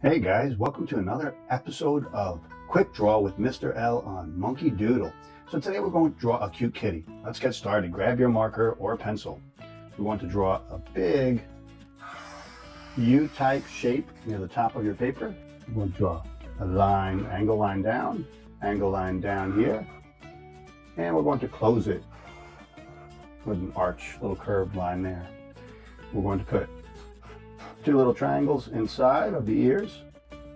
Hey guys, welcome to another episode of Quick Draw with Mr. L on Monkey Doodle. So today we're going to draw a cute kitty. Let's get started. Grab your marker or a pencil. We want to draw a big U-type shape near the top of your paper. We're going to draw a line, angle line down here. And we're going to close it with an arch, little curved line there. We're going to put two little triangles inside of the ears,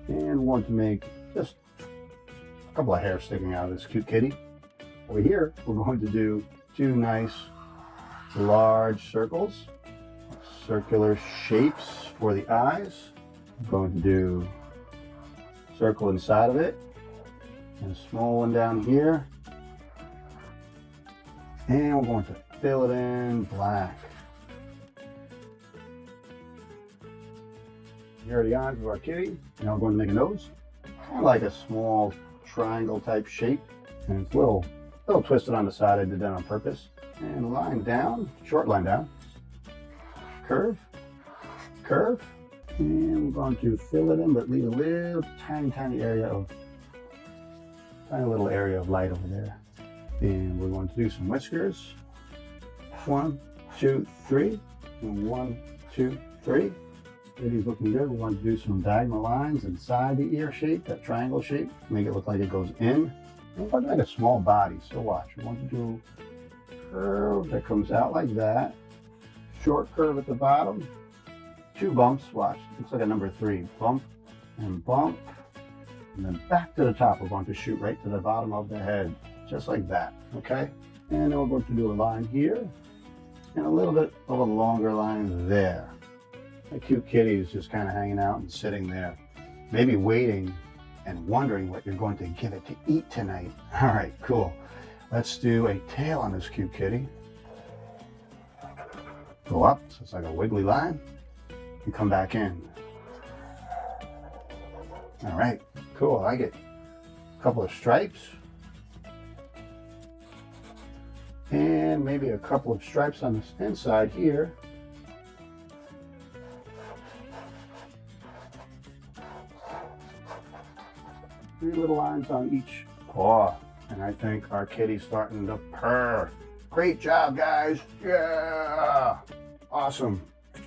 and we want to make just a couple of hairs sticking out of this cute kitty. Over here, we're going to do two nice large circles, circular shapes for the eyes. I'm going to do a circle inside of it and a small one down here, and we're going to fill it in black. Here are the eyes of our kitty. Now we're going to make a nose, kind of like a small triangle type shape, and it's a little twisted on the side. I did that on purpose. And a line down, short line down, curve, curve, and we're going to fill it in, but leave a little tiny little area of light over there. And we're going to do some whiskers. 1, 2, 3, and 1, 2, 3. Kitty's looking good. We want to do some diagonal lines inside the ear shape, that triangle shape, make it look like it goes in. We're going to make a small body, so watch. We want to do a curve that comes out like that, short curve at the bottom, two bumps, watch, looks like a number 3, bump, and then back to the top. We're going to shoot right to the bottom of the head, just like that, okay? And then we're going to do a line here, and a little bit of a longer line there. The cute kitty is just kind of hanging out and sitting there, maybe waiting and wondering what you're going to give it to eat tonight. All right, cool. Let's do a tail on this cute kitty. Go up, so it's like a wiggly line, and come back in. All right, cool. I get a couple of stripes, and maybe a couple of stripes on the inside here. Three little lines on each paw, and I think our kitty's starting to purr. Great job, guys. Yeah, awesome.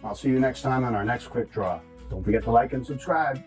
I'll see you next time on our next quick draw. Don't forget to like and subscribe.